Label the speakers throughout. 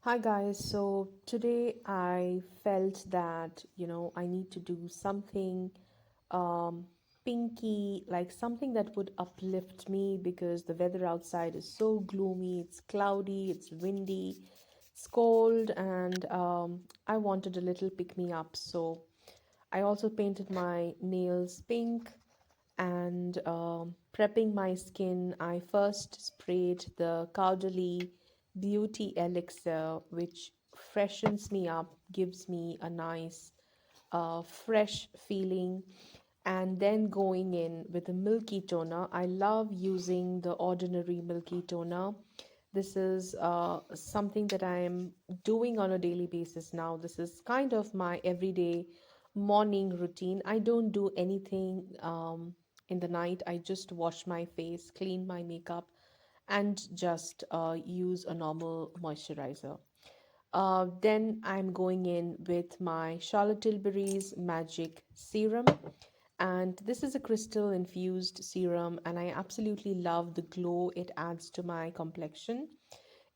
Speaker 1: Hi guys, so today I felt that I need to do something um, pinky, like something that would uplift me because the weather outside is so gloomy, it's cloudy, it's windy, it's cold, and I wanted a little pick me up. So I also painted my nails pink and prepping my skin. I first sprayed the Caudali Beauty Elixir, which freshens me up, gives me a nice, fresh feeling. And then going in with a Milky toner. I love using the ordinary Milky toner. This is something that I am doing on a daily basis now. This is kind of my everyday morning routine. I don't do anything in the night. I just wash my face, clean my makeup, and just use a normal moisturizer. Then I'm going in with my Charlotte Tilbury's Magic Serum. And this is a crystal infused serum, and I absolutely love the glow it adds to my complexion.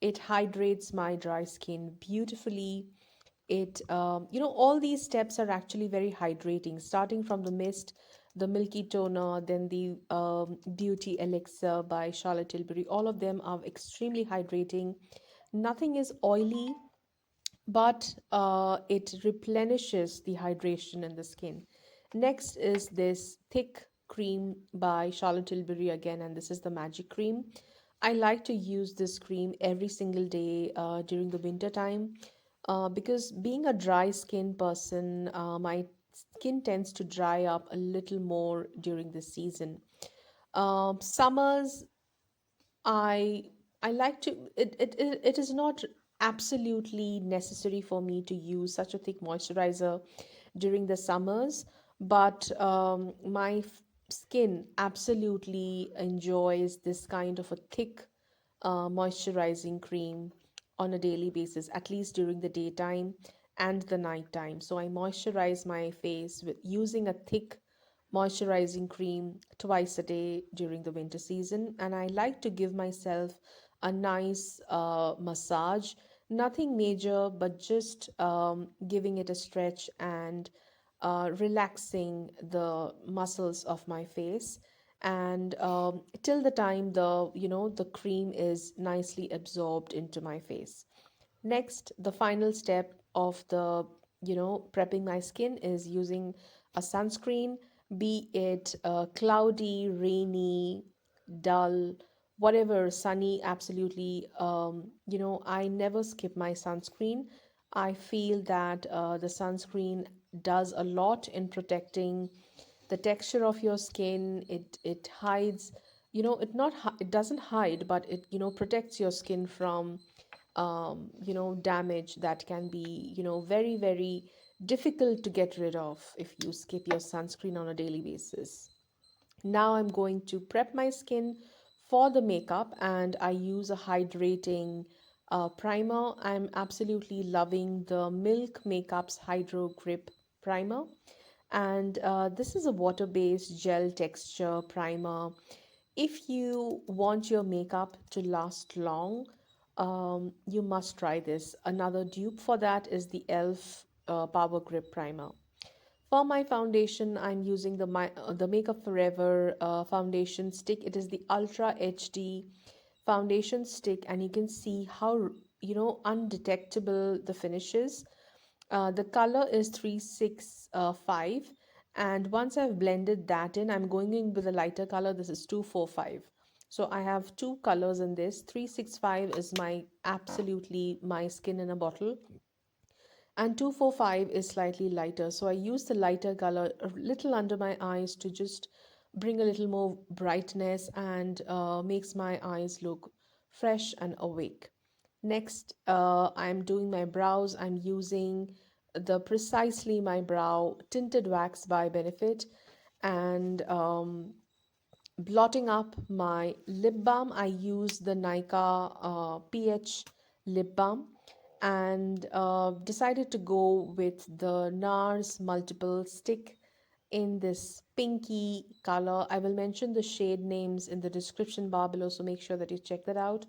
Speaker 1: It hydrates my dry skin beautifully. All these steps are actually very hydrating, starting from the mist, the Milky toner, then the Beauty Elixir by Charlotte Tilbury. All of them are extremely hydrating. Nothing is oily, but it replenishes the hydration in the skin. Next is this thick cream by Charlotte Tilbury again, and this is the Magic Cream. I like to use this cream every single day during the winter time because being a dry skin person, my skin tends to dry up a little more during the season. Summers, I I like to it is not absolutely necessary for me to use such a thick moisturizer during the summers, but my skin absolutely enjoys this kind of a thick moisturizing cream on a daily basis, at least during the daytime and the nighttime. So I moisturize my face with using a thick moisturizing cream twice a day during the winter season. And I like to give myself a nice massage, nothing major, but just giving it a stretch and relaxing the muscles of my face and till the time the cream is nicely absorbed into my face. Next, the final step of the prepping my skin is using a sunscreen, be it cloudy, rainy, dull, whatever, sunny, absolutely. I never skip my sunscreen. I feel that the sunscreen does a lot in protecting the texture of your skin. It hides, it doesn't hide, but it protects your skin from damage that can be very very difficult to get rid of if you skip your sunscreen on a daily basis. Now I'm going to prep my skin for the makeup, and I use a hydrating primer. I'm absolutely loving the Milk Makeup's Hydro Grip Primer, and this is a water-based gel texture primer. If you want your makeup to last long, you must try this. Another dupe for that is the e.l.f. Power Grip Primer. For my foundation, I'm using the Makeup Forever foundation stick. It is the Ultra HD foundation stick, and you can see how undetectable the finish is. The color is 365, and once I've blended that in, I'm going in with a lighter color. This is 245. So I have two colors in this. 365 is my absolutely my skin in a bottle, and 245 is slightly lighter. So I use the lighter color a little under my eyes to just bring a little more brightness and makes my eyes look fresh and awake. Next, I'm doing my brows. I'm using the Precisely My Brow Tinted Wax by Benefit, and blotting up my lip balm, I use the Nika PH lip balm, and decided to go with the NARS multiple stick in this pinky color. I will mention the shade names in the description bar below, so make sure that you check that out.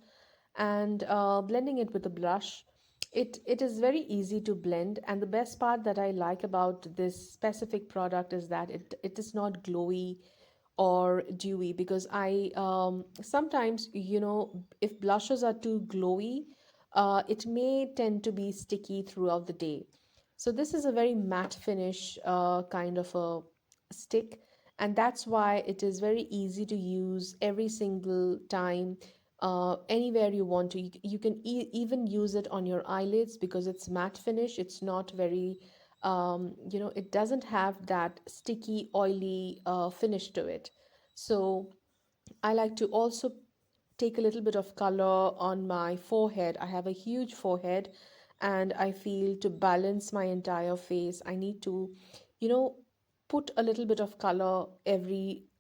Speaker 1: And blending it with a blush. It is very easy to blend, and the best part that I like about this specific product is that it is not glowy or dewy, because I sometimes, if blushes are too glowy, it may tend to be sticky throughout the day. So this is a very matte finish kind of a stick, and that's why it is very easy to use every single time, anywhere you want to. You can even use it on your eyelids because it's matte finish. It's not very, it doesn't have that sticky, oily finish to it. So I like to also take a little bit of color on my forehead. I have a huge forehead, and I feel to balance my entire face, I need to, you know, put a little bit of color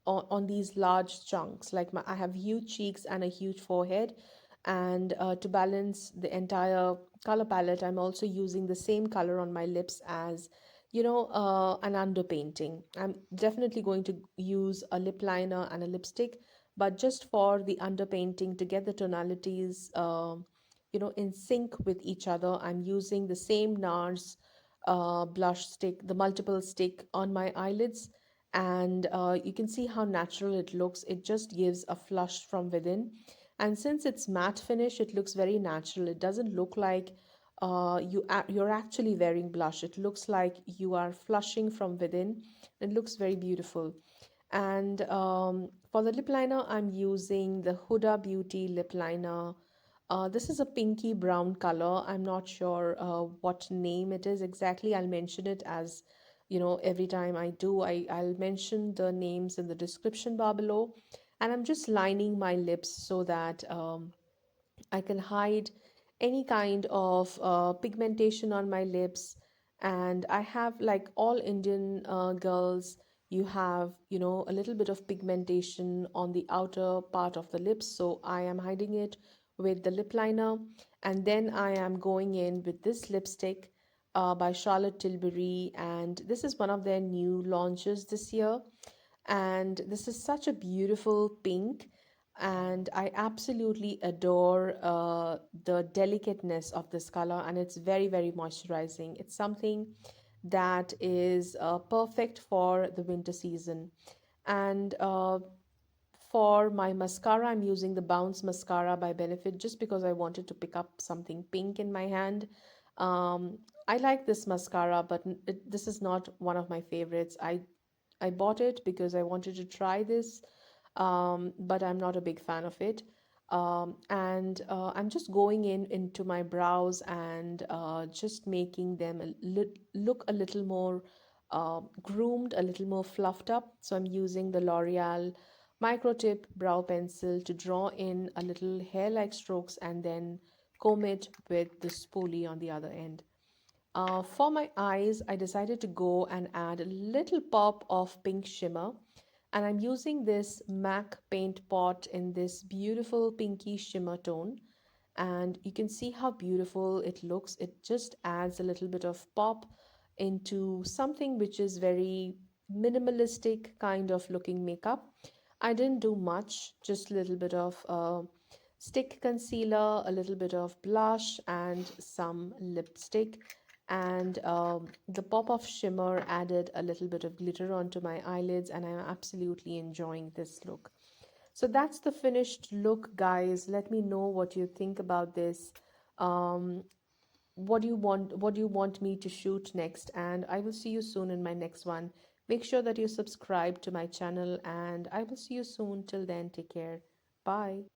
Speaker 1: on these large chunks. Like I have huge cheeks and a huge forehead, and to balance the entire color palette, I'm also using the same color on my lips as an underpainting. I'm definitely going to use a lip liner and a lipstick, but just for the underpainting to get the tonalities in sync with each other, I'm using the same NARS blush stick, the multiple stick on my eyelids, and you can see how natural it looks. It just gives a flush from within, and since it's matte finish, it looks very natural. It doesn't look like you're actually wearing blush. It looks like you are flushing from within. It looks very beautiful. And for the lip liner, I'm using the Huda Beauty lip liner. This is a pinky brown color. I'm not sure what name it is exactly. I'll mention it as, every time I do, I'll mention the names in the description bar below. And I'm just lining my lips so that I can hide any kind of pigmentation on my lips. And I have, like all Indian girls, you have, a little bit of pigmentation on the outer part of the lips. So I am hiding it with the lip liner. And then I am going in with this lipstick by Charlotte Tilbury. And this is one of their new launches this year. And this is such a beautiful pink, and I absolutely adore the delicateness of this color, and it's very, very moisturizing. It's something that is perfect for the winter season. And for my mascara, I'm using the Bounce Mascara by Benefit just because I wanted to pick up something pink in my hand. Um, I like this mascara, but this is not one of my favorites. I bought it because I wanted to try this, but I'm not a big fan of it. And I'm just going into my brows and just making them look a little more groomed, a little more fluffed up. So I'm using the L'Oreal Micro Tip Brow Pencil to draw in a little hair-like strokes and then comb it with the spoolie on the other end. For my eyes, I decided to go and add a little pop of pink shimmer. And I'm using this MAC paint pot in this beautiful pinky shimmer tone. And you can see how beautiful it looks. It just adds a little bit of pop into something which is very minimalistic kind of looking makeup. I didn't do much, just a little bit of stick concealer, a little bit of blush, and some lipstick. And the pop of shimmer added a little bit of glitter onto my eyelids, and I'm absolutely enjoying this look. So that's the finished look, guys. Let me know what you think about this. Um, what do you want me to shoot next? And I will see you soon in my next one. Make sure that you subscribe to my channel, and I will see you soon. Till then, take care. Bye.